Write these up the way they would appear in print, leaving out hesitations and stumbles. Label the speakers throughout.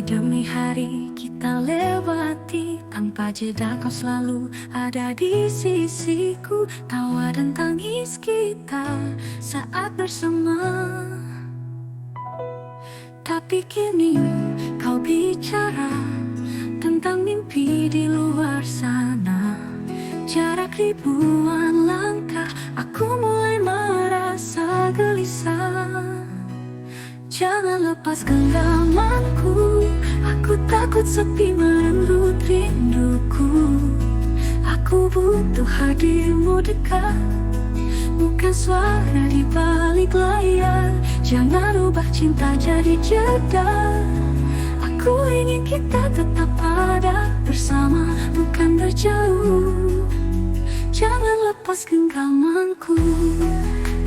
Speaker 1: demi hari kita lewati, tanpa jeda kau selalu ada di sisiku. Tawa dan tangis kita saat bersama. Tapi kini kau bicara tentang mimpi di luar sana. Jarak ribuan langkah, aku mulai merasa gelisah. Jangan lepas genggamanku, aku takut sepi merenggut rinduku. Aku butuh hadirmu dekat, bukan suara di balik layar. Jangan ubah cinta jadi jeda. Aku ingin kita tetap ada bersama, bukan berjauh. Jangan lepas genggamanku,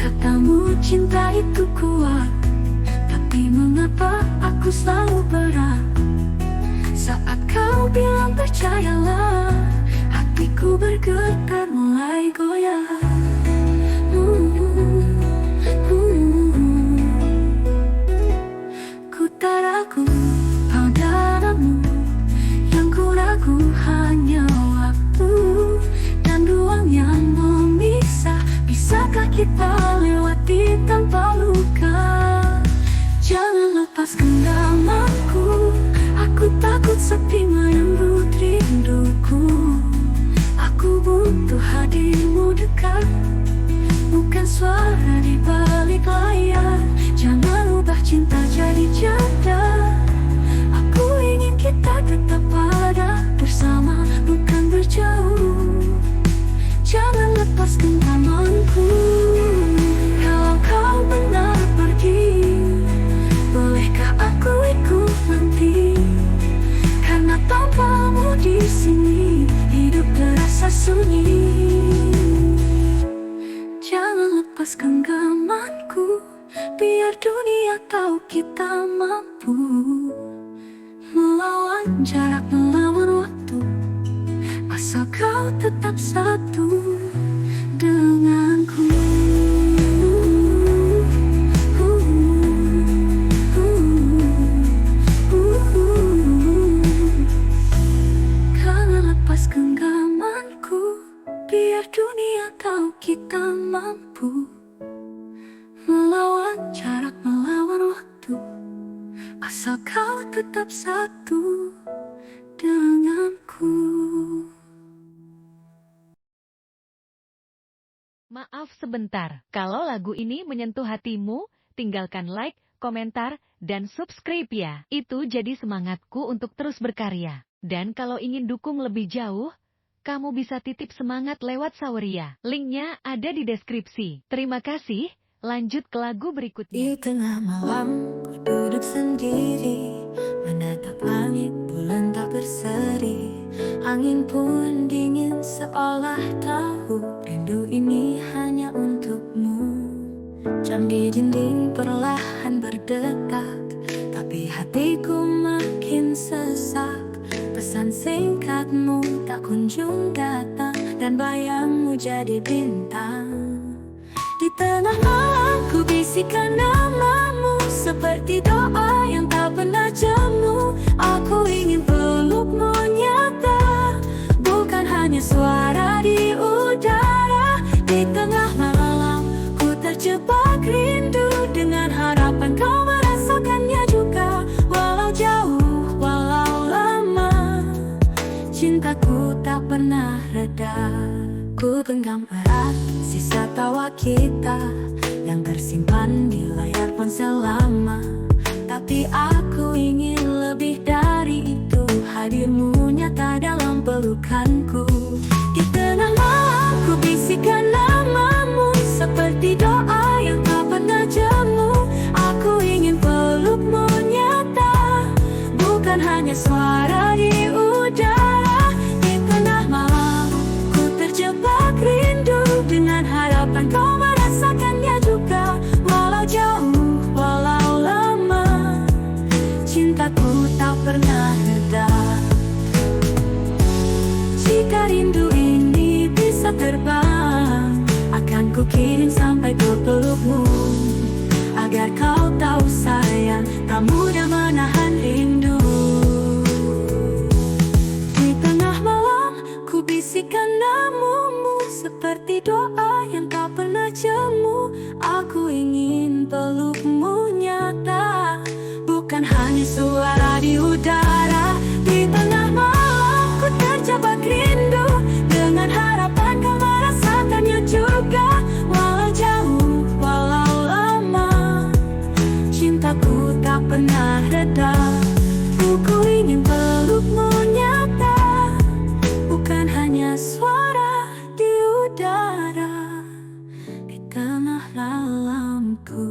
Speaker 1: katamu cinta itu kuat, tapi mengapa aku selalu berat? Saat kau bilang percayalah, hatiku bergetar mulai goyah. Ku tak ragu padamu, yang ku ragu hanya waktu dan ruang yang memisah. Bisakah kita lewati tanpa luka? Jangan lepas genggamanku, aku takut sepi merenggut rinduku. Aku butuh hadirmu dekat, bukan suara di balik layar. Jangan ubah cinta jadi jeda. Aku ingin kita tetap ada bersama, bukan berjauh. Jangan lepas genggamanku. Kalau kau benar pergi, bolehkah aku ikut nanti? Karena tanpamu di sini, hidup terasa sunyi. Jangan lepas genggamanku, biar dunia tahu kita mampu melawan jarak, melawan waktu, asal kau tetap satu denganku. Jangan lepas genggamanku, biar dunia tahu kita mampu melawan jarak, melawan waktu, asal kau tetap satu denganku.
Speaker 2: Maaf sebentar, kalau lagu ini menyentuh hatimu, tinggalkan like, komentar, dan subscribe ya. Itu jadi semangatku untuk terus berkarya. Dan kalau ingin dukung lebih jauh, kamu bisa titip semangat lewat Saweria. Linknya ada di deskripsi. Terima kasih, lanjut ke lagu berikutnya.
Speaker 1: Di tengah malam, ku duduk sendiri, menatap langit, bulan tak berseri. Angin pun dingin seolah tahu, rindu ini hanya untukmu. Jam di dinding perlahan berdetak, tapi hatiku makin sesak. Pesan singkatmu tak kunjung datang, dan bayangmu jadi bintang. Di tengah malam ku bisikan namamu, seperti doa yang tak pernah jemu. Aku ingin pelukmu nyata, bukan hanya suara di udara. Di tengah malam ku terjebak rindu, dengan harapan kau merasakannya juga. Walau jauh, walau lama, cintaku tak pernah reda. Ku genggam erat sisa tawa kita yang tersimpan di layar ponsel lama. Tapi aku ingin lebih dari itu, hadirmu nyata dalam pelukanku. Di tengah malam ku bisikan namamu, seperti doa yang tak pernah jemu. Aku ingin pelukmu nyata, bukan hanya suara di udara. Di tengah malam ku terjebak rindu, dengan harapan kau merasakannya juga. Walau jauh, walau lama, cintaku tak pernah reda. Jika rindu ini bisa terbang, akan ku kirim sampai ke pelukmu, agar kau tahu sayang, tak mudah menahan rindu. bunyi suara di udara. Di tengah malam ku terjebak rindu, dengan harapan kau merasakannya juga. Walau jauh, walau lama, cintaku tak pernah reda. Ku ingin pelukmu nyata, bukan hanya suara di udara, di tengah malamku.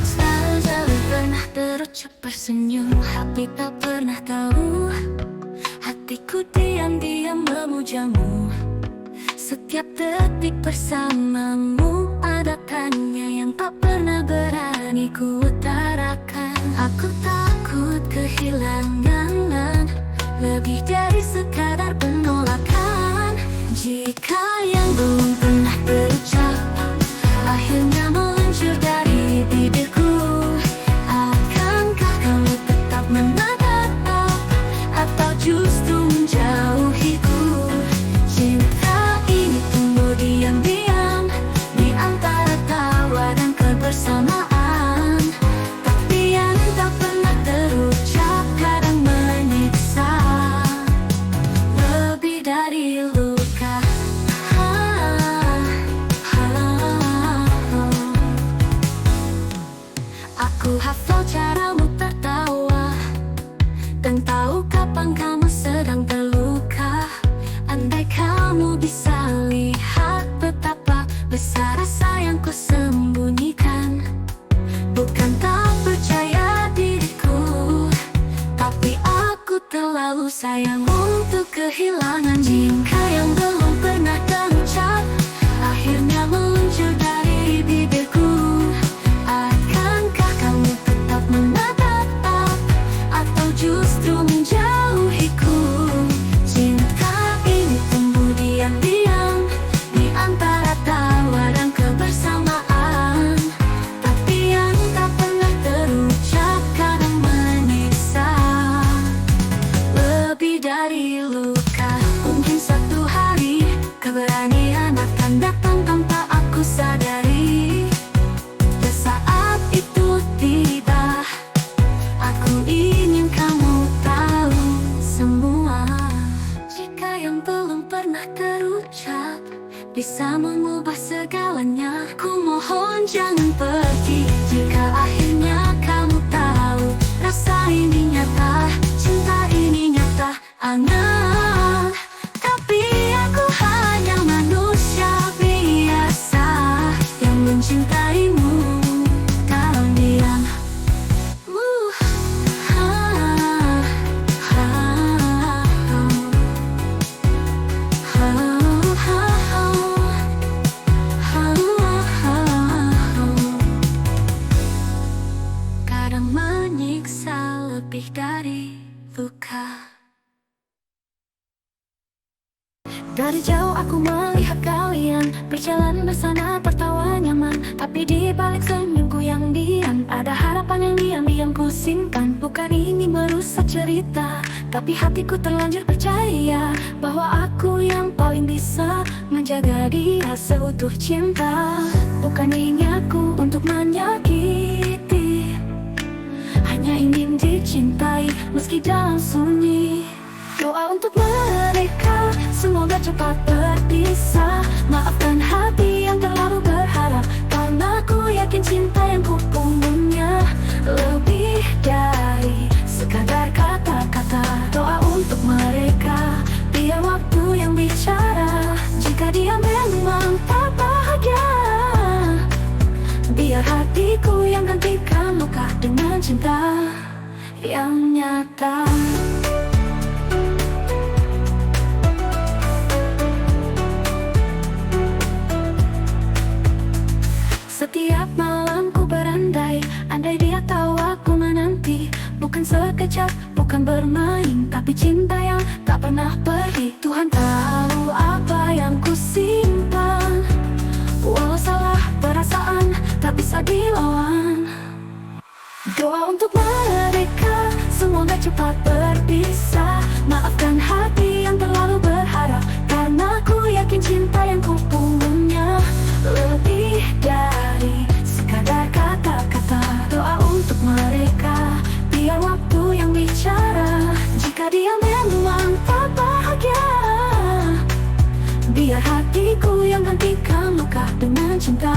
Speaker 1: Selalu pernah terucap tersenyum, tapi tak pernah tahu hatiku diam-diam memujamu. Setiap detik bersamamu ada tanya yang tak pernah berani ku utarakan. Aku takut kehilangan lebih dari sekadar penolakan. Jika yang belum pernah terucap akhirnya meluncur dari bibirku, akankah kamu tetap menatap atau justru menjauhiku? Cinta ini tumbuh diam-diam di antara tawa dan kebersamaan, tapi yang tak pernah terucap kadang menyiksa lebih dari luka. Aku hafal caramu tertawa dan tahu kapan kamu sedang terluka. Andai kamu bisa lihat betapa besar rasa yang ku sembunyikan. Bukan tak percaya diriku, tapi aku terlalu sayang untuk kehilangan. Jika yang belum pernah terucap akhirnya meluncur dari bibirku, akankah kamu tetap menatap atau justru menjauhiku? Cinta ini tumbuh diam-diam di antara tawa dan kebersamaan, tapi yang tak pernah terucap kadang menyiksa lebih dari luka. Mungkin satu hari keberanian akan datang tanpa aku sadari. Dan saat itu tiba, aku ingin kamu tahu semua. Jika yang belum pernah terucap bisa mengubah segalanya, ku mohon jangan pergi. Jika akhirnya kamu tahu rasa ini nyata, cinta ini nyata, aneh. Tapi aku hanya manusia biasa yang mencintaimu dalam diam. Kadang menyiksa lebih dari luka. Dari jauh aku melihat kalian berjalan bersama tertawa nyaman, tapi di balik senyumku yang diam ada harapan yang diam-diam ku simpan. Bukan ini merusak cerita, tapi hatiku terlanjur percaya bahwa aku yang paling bisa menjaga dia seutuh cinta. Bukan niatku untuk menyakiti, hanya ingin dicintai meski dalam sunyi. Doa untuk mereka, semoga cepat berpisah. Maafkan hati yang terlalu berharap, karena aku yakin cinta yang ku punya lebih dari sekadar kata-kata. Doa untuk mereka, biar waktu yang bicara. Jika dia memang tak bahagia, biar hatiku yang gantikan luka dengan cinta yang nyata. Setiap malam ku berandai, andai dia tahu aku menanti. Bukan sekejap, bukan bermain, tapi cinta yang tak pernah pergi. Tuhan tahu apa yang ku simpan, walau salah perasaan tak bisa dilawan. Doa untuk mereka, semoga cepat berpisah. Maafkan hati yang hatiku yang gantikan luka dengan cinta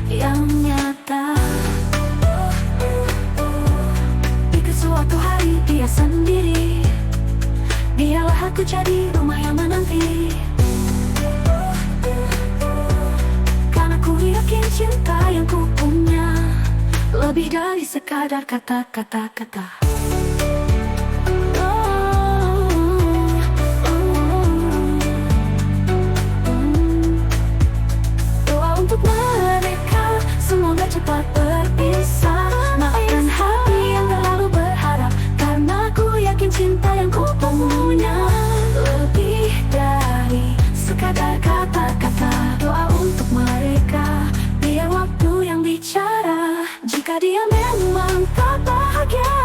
Speaker 1: yang nyata. Jika suatu hari dia sendiri, biarlah aku jadi rumah yang menanti. Karena ku yakin cinta yang ku punya lebih dari sekadar kata-kata. Doa untuk mereka, semoga cepat berpisah. Maafkan hati yang terlalu berharap, karena ku yakin cinta yang ku punya lebih dari sekadar kata-kata. Doa untuk mereka, biar waktu yang bicara. Jika dia memang tak bahagia,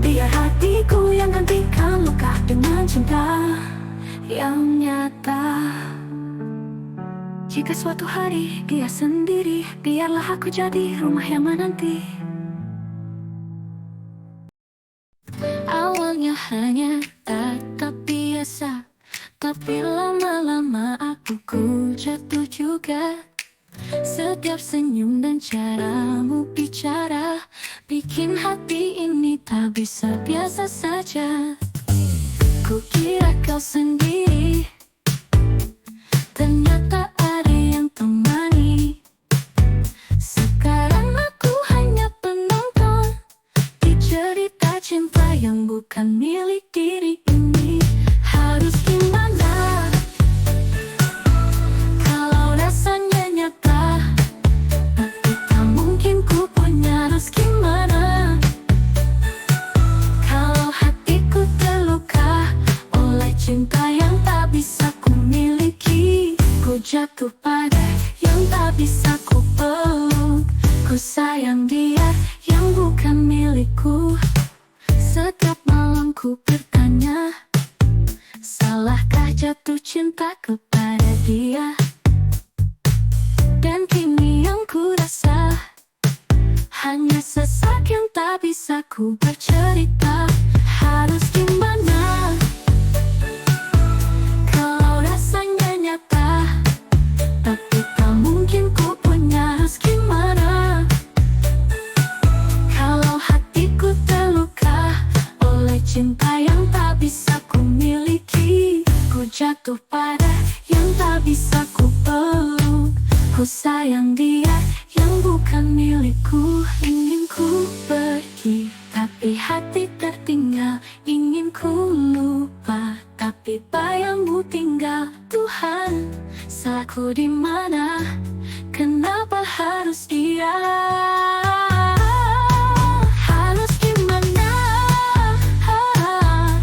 Speaker 1: biar hatiku yang gantikan luka dengan cinta yang nyata. Jika suatu hari dia sendiri, biarlah aku jadi rumah yang menanti. Awalnya hanya tatap biasa, tapi lama-lama aku jatuh juga. Setiap senyum dan caramu bicara bikin hati ini tak bisa biasa saja. Ku kira kau sendiri, ternyata ada yang temani. Sekarang aku hanya penonton di cerita cinta yang bukan milik diri ini. Harus gimana kalau rasanya nyata, tapi tak mungkin ku punya. Harus gimana kalau hatiku terluka oleh cinta yang tak bisa ku miliki. Ku jatuh pada yang tak bisa ku peluk. Ku sayang dia yang bukan milikku. Setiap malam ku bertanya, salahkah jatuh cinta kepada dia? Dan kini yang ku rasa hanya sesak yang tak bisa ku bercerita. Harus gimana kalau rasanya nyata, tapi tak mungkin ku punya. Harus gimana kalau hatiku terluka oleh cinta yang tak bisa ku miliki. Ku jatuh pada yang tak bisa ku peluk. Ku sayang dia yang bukan milikku. Ingin ku pergi, tapi hati tertinggal. Ingin ku lupa, tapi bayangmu tinggal. Tuhan, salahku di mana? Kenapa harus dia? Harus gimana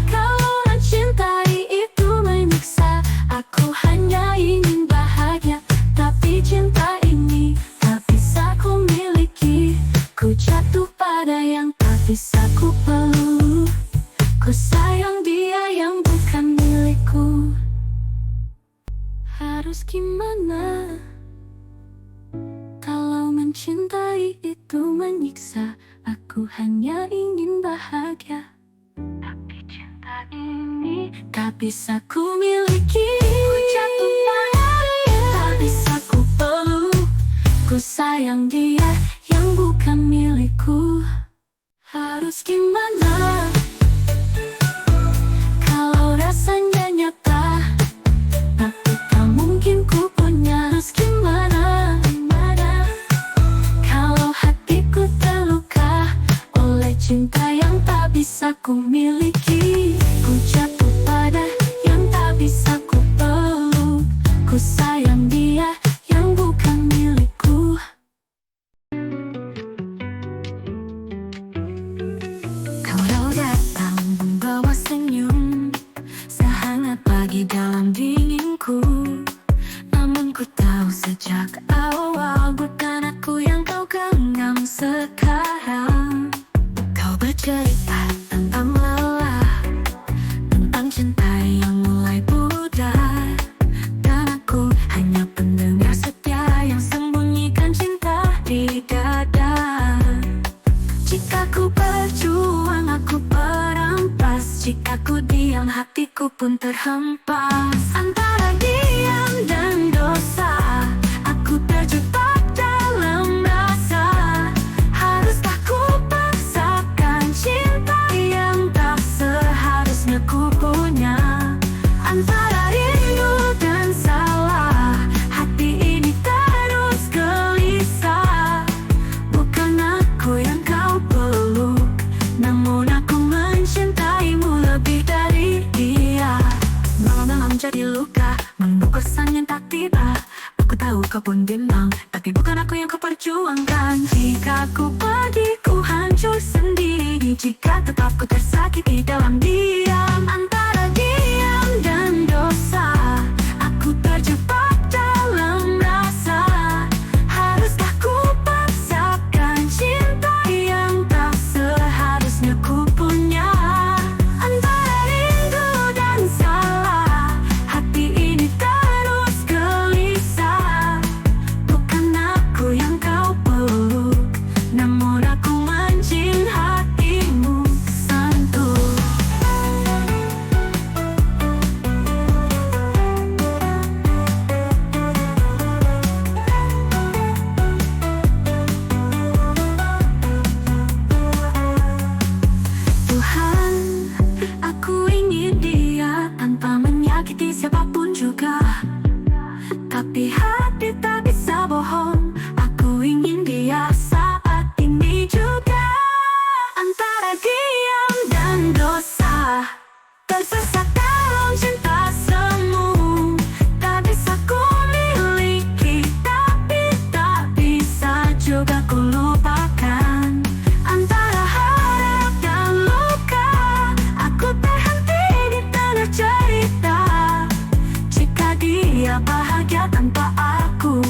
Speaker 1: kalau mencintai itu menyiksa? Aku hanya ingin bahagia, tapi cinta ini tak bisa ku miliki. Ku jatuh pada yang tak bisa ku peluk. Ku sayang dia yang bukan milikku. Harus gimana kalau mencintai itu menyiksa? Aku hanya ingin bahagia, tapi cinta ini tak bisa ku miliki. Ku jatuh pada yang tak bisa ku peluk. Ku sayang dia yang bukan milikku. Harus gimana kalau rasanya nyata, tapi tak mungkin ku punya. Harus gimana kalau hatiku terluka oleh cinta yang tak bisa ku miliki. Ku jatuh pada yang tak bisa ku peluk. Ku sayang dia yang bukan milikku. Kau datang membawa senyum sehangat pagi dalam dinginku. Namun ku tahu sejak awal bukan aku yang kau genggam sekarang. Kau bercerita tentang lelah, tentang cinta yang mulai pudar, dan aku hanya pendengar setia yang sembunyikan cinta di dada. Jika ku berjuang, aku perampas. Jika ku diam, hatiku pun terhempas. Antara dia pun bilang, tapi bukan aku yang kau perjuangkan. Jika ku pergi, ku hancur sendiri. Jika tetap ku tersakiti dalam diam, antara diam dan dosa, aku terjebak dalam rasa. Haruskah ku paksakan cinta yang tak seharusnya ku punya? Antara rindu dan salah, hati ini terus gelisah. Bukan aku yang kau peluk, namun aku mancing hatimu sentuh. Tuhan, aku ingin dia tanpa menyakiti siapapun juga. Tapi hati tak bisa bohong, aku ingin dia saat ini juga. Antara diam dan dosa, tersesat dalam cinta semu. Tak bisa ku miliki, tapi tak bisa juga ku lupakan. Antara harap dan luka, aku terhenti di tengah cerita. Jika dia bahagia tanpa aku,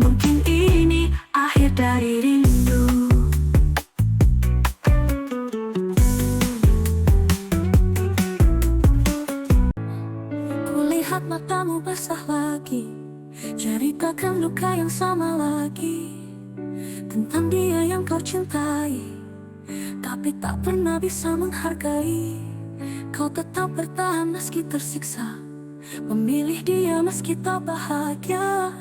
Speaker 1: mungkin ini akhir dari rindu. Kulihat matamu basah lagi, ceritakan luka yang sama lagi. Tentang dia yang kau cintai, tapi tak pernah bisa menghargai. Kau tetap bertahan meski tersiksa, memilih dia meski tak bahagia.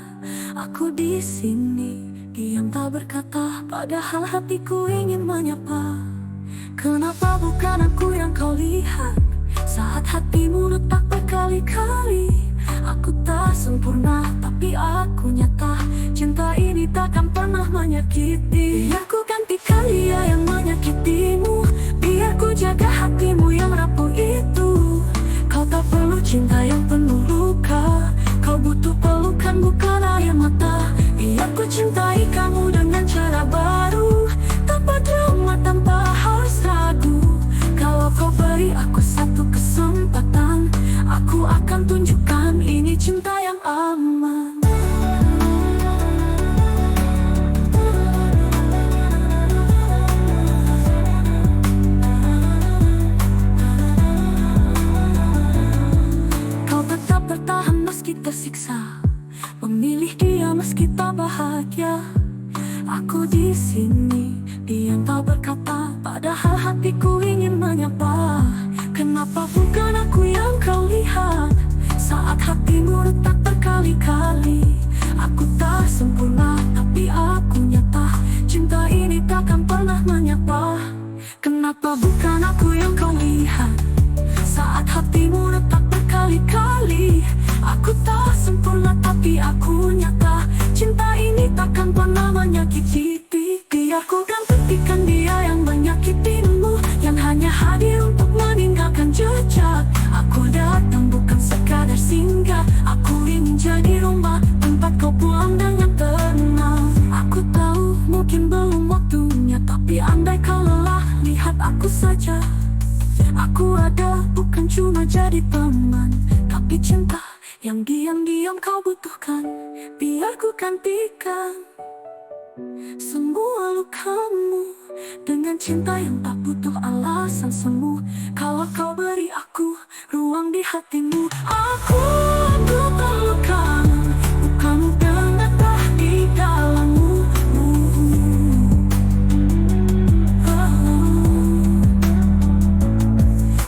Speaker 1: Aku di sini diam tak berkata, padahal hatiku ingin menyapa. Kenapa bukan aku yang kau lihat saat hatimu retak berkali-kali? Aku tak sempurna, tapi aku nyata. Cinta ini takkan pernah menyakiti. Biar ku gantikan dia yang menyakitimu, biar ku jaga hatimu yang rapuh itu. Kau tak perlu cinta yang penuh luka, kau butuh pelukan bukan air mata. Biar ku cintai kamu dengan cara baru, tanpa drama, tanpa harus ragu. Kalau kau beri aku satu kesempatan, aku akan tunjukkan ini cinta yang aman. Kau tetap bertahan meski tersiksa, memilih dia meski tak bahagia. Aku di sini diam tak berkata, padahal hatiku ingin menyapa. Kenapa bukan aku yang kau lihat saat hatimu retak berkali-kali? Aku tak sempurna, tapi aku nyata. Cinta ini takkan pernah menyapa. Kenapa bukan aku yang kau lihat saat hatimu retak berkali-kali? Aku tak sempurna, tapi aku nyata. Cinta ini takkan pernah menyakiti. Biar ku gantikan dia yang menyakitimu, yang hanya hadir untuk meninggalkan jejak. Aku datang bukan sekadar singgah, aku ingin jadi rumah tempat kau pulang dengan tenang. Aku tahu mungkin belum waktunya, tapi andai kau lelah, lihat aku saja. Aku ada bukan cuma jadi teman, tapi cinta yang diam-diam kau butuhkan. Biar ku gantikan semua lukamu dengan cinta yang tak butuh alasan semu. Kalau kau beri aku ruang di hatimu, aku terluka, bukan pengetah di dalammu.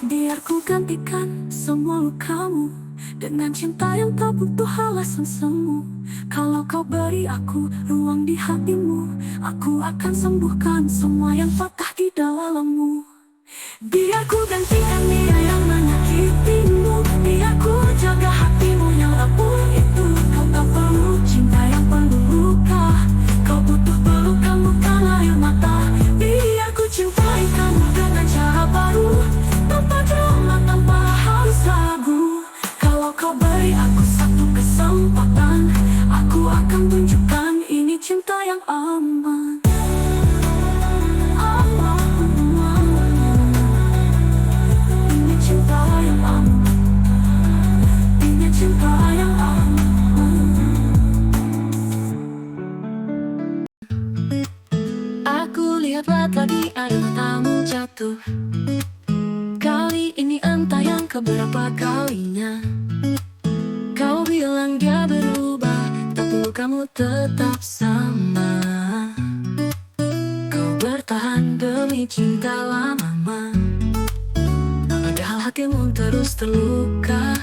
Speaker 1: Biar ku gantikan semua lukamu dengan cinta yang tak butuh alasan semu. Kalau kau beri aku ruang di hatimu, aku akan sembuhkan semua yang patah di dalammu. Biar ku gantikan dia yang menyakitimu, biar ku jaga hatimu yang rapuh itu. Kau tak perlu cinta yang penuh luka, kau butuh pelukan bukan air mata. Biar ku cintai kamu dengan cara baru, tanpa drama, tanpa harus ragu. Kalau kau beri aku satu kesempatan, aku akan berapa kalinya kau bilang dia berubah, tapi kamu tetap sama. Kau bertahan demi cinta lama, padahal hatimu terus terluka.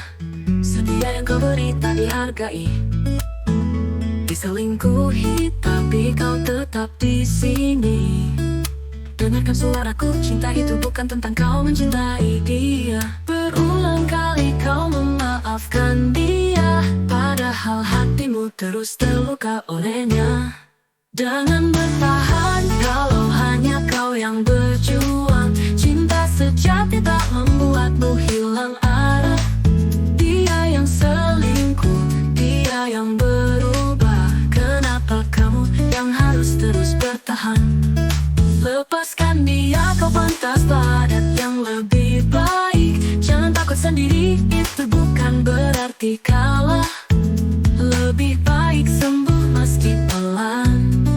Speaker 1: Setia yang kau beri tak dihargai, diselingkuhi tapi kau tetap di sini. Dengarkan suaraku, cinta itu bukan tentang kau mencintai dia. Berulang kali kau memaafkan dia, padahal hatimu terus terluka olehnya. Jangan bertahan kalau hanya kau yang berjuang. Cinta sejati tak membuatmu hilang arah. Dia yang selingkuh, dia yang berubah. Kenapa kamu yang harus terus bertahan? Lepaskan dia, kau pantas pada yang lebih baik. Jangan takut sendiri, itu bukan berarti kalah. Lebih baik sembuh meski pelan,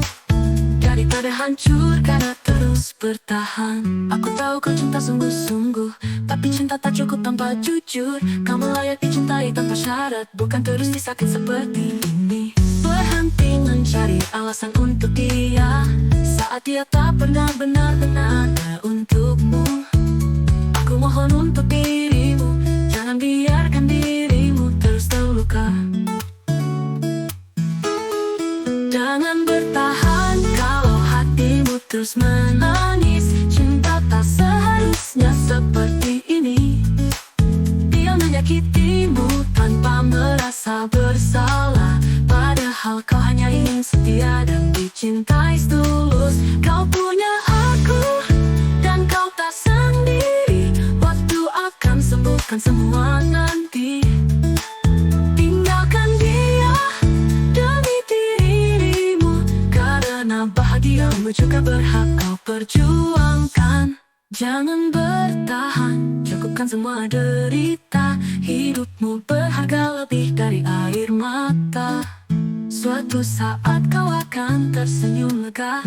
Speaker 1: daripada hancur karena terus bertahan. Aku tahu kau cinta sungguh-sungguh, tapi cinta tak cukup tanpa jujur. Kamu layak dicintai tanpa syarat, bukan terus disakit seperti ini. Berhenti mencari alasan untuk dia saat dia tak pernah benar-benar ada untukmu. Aku mohon untuk dirimu, jangan biarkan dirimu terus terluka. Jangan bertahan kalau hatimu terus menangis. Cinta tak seharusnya seperti ini. Dia menyakitimu tanpa merasa bersalah, padahal kau hanya ingin setia dan dicintai tulus. Kau punya aku dan kau tak sendiri. Waktu akan sembuhkan semua nanti. Tinggalkan dia demi dirimu, karena bahagiamu juga berhak kau perjuangkan. Jangan bertahan, cukupkan semua derita. Hidupmu berharga lebih dari air mata. Suatu saat kau akan tersenyum lega,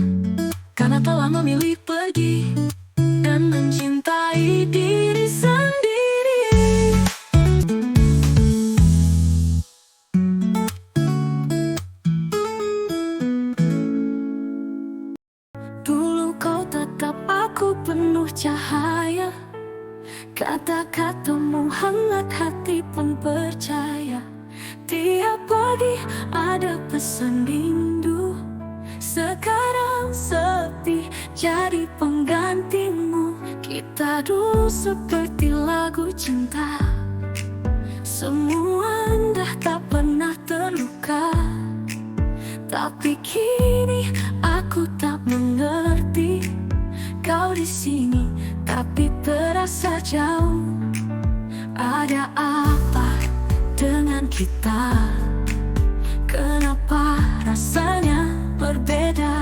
Speaker 1: karena telah memilih pergi dan mencintai diri sendiri. Dulu kau tetap aku penuh cahaya, kata-katamu hangat, hati pun percaya. Tiap pagi ada pesan rindu, sekarang sepi jadi penggantimu. Kita dulu seperti lagu cinta, semua indah tak pernah terluka. Tapi kini aku tak mengerti, kau di sini tapi terasa jauh. Ada apa dengan kita? Kenapa rasanya berbeda?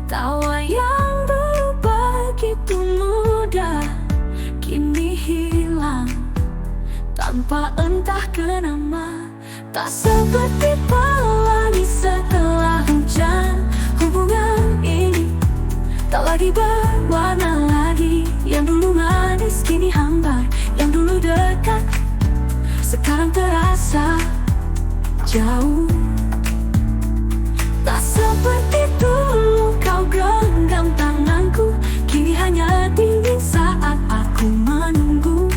Speaker 1: Tawa yang dulu begitu mudah kini hilang tanpa entah kenapa. Tak seperti pelangi setelah hujan. Hubungan ini tak lagi berwarna lagi. Yang dulu manis kini hambar, yang dulu dekat sekarang terasa jauh. Tak seperti dulu kau genggam tanganku, kini hanya dingin saat aku menunggu.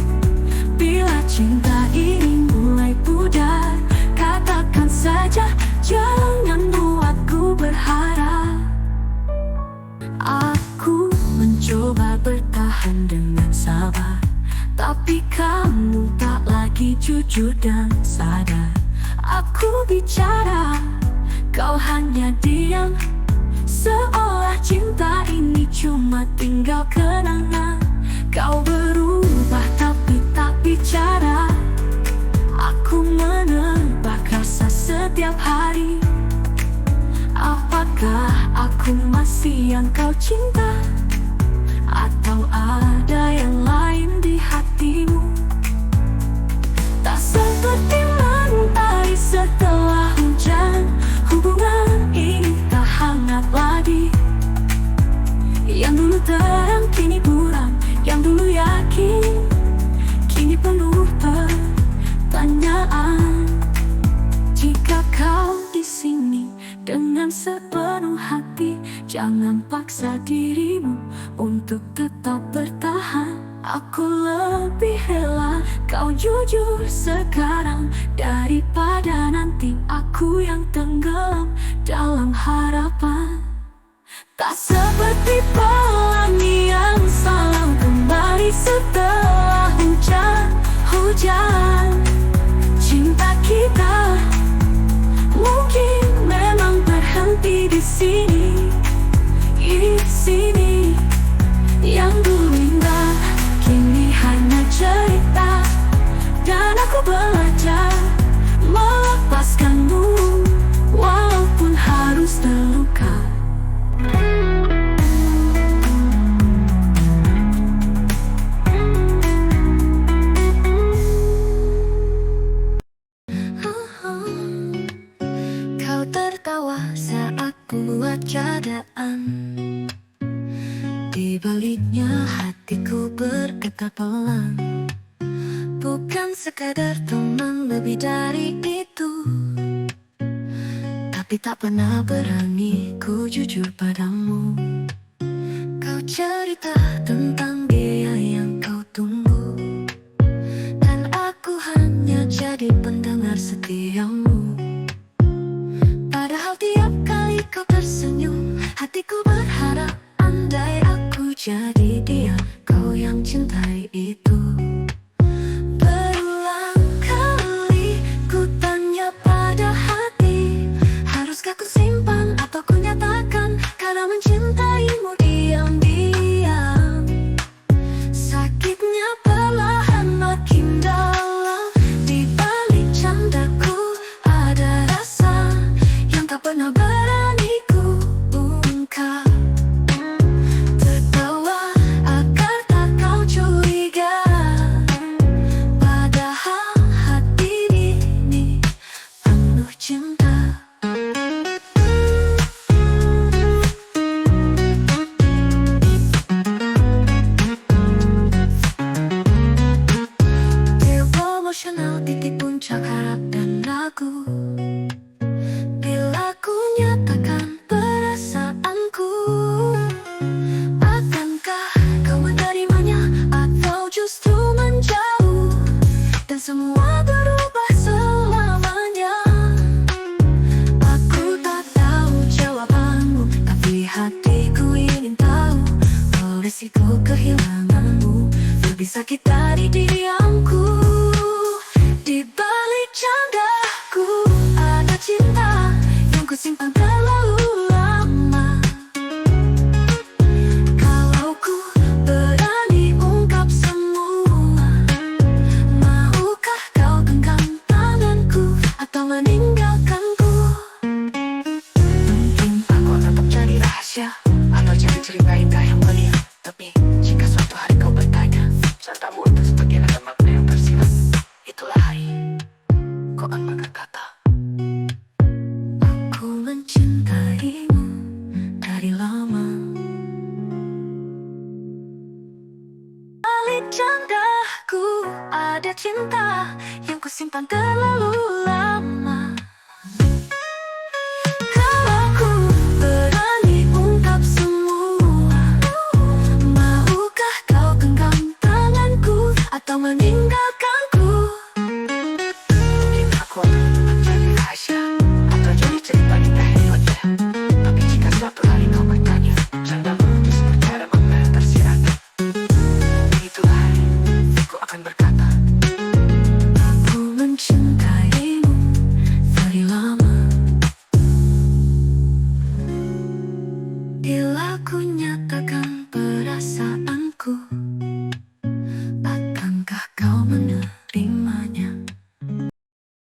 Speaker 1: Bila cinta ini mulai pudar, katakan saja, jangan buatku berharap. Aku mencoba bertahan dengan sabar, tapi kamu tak lagi jujur dan sadar. Aku bicara, kau hanya diam, seolah cinta ini cuma tinggal kenangan. Kau berubah tapi tak bicara. Aku menebak rasa setiap hari. Apakah aku masih yang kau cinta, atau ada yang lain di hatimu? Tak seperti mentari setelah hujan. Hubungan ini tak hangat lagi. Yang dulu terang kini buram, yang dulu yakin Aku lebih rela kau jujur sekarang daripada nanti aku yang tenggelam dalam harapan. Tak seperti pelangi yang selalu kembali setelah hujan. Cinta kita mungkin memang berhenti di sini, yang dulu indah kini hanya cerita. Dan aku belajar melepaskanmu walaupun harus terluka. Kau tertawa saat buat cadaan. Di baliknya hatiku berkata pelan, bukan sekadar teman, lebih dari itu. Tapi tak pernah berani ku jujur padamu. Kau cerita tentang dia yang kau tunggu, dan aku hanya jadi pendengar setiamu. Padahal tiap kali kau tersenyum, hatiku berharap andai aku jadi dia kau yang cintai itu. Berulang kali ku tanya pada hati, haruskah ku simpan atau ku nyatakan? Karena mencintaimu diam-diam, sakitnya perlahan makin dalam. Di balik candaku ada rasa yang tak pernah berani ku ungkap. Tertawa agar tak kau curiga, padahal hati ini penuh cinta. Emosional titik puncak harap dan ragu. Bila ku nyatakan perasaanku, akankah kau menerimanya atau justru menjauh? Dan semua berubah selamanya. Aku tak tahu jawabanmu, tapi hatiku ingin tahu. Resiko kehilanganmu lebih sakit dari diamku. Di balik candaku ada cinta yang ku simpan terlalu lama. Kalau ku berani ungkap semua, maukah kau genggam tanganku atau meninggalkanku? Mungkin aku akan tetap jadi rahasia atau jadi cerita indah yang mulia. Tapi jika suatu hari kau bertanya, cintamu itu sebagai ada makna yang tersirat, itulah hari kau akan berkata, aku mencintaimu dari lama. Balik candaku ada cinta yang kusimpan terlalu lama. Kalau ku berani ungkap semua, maukah kau genggam tanganku atau meninggalkanku? Mungkin aku akan menjadi rahasia atau jadi cerita indah yang mulia. Tapi jika suatu hari kau bertanya, candamu itu seperti ada makna yang tersirat, itulah hari aku akan berkata, aku mencintaimu dari lama. Bila ku nyatakan perasaanku, akankah kau menerimanya?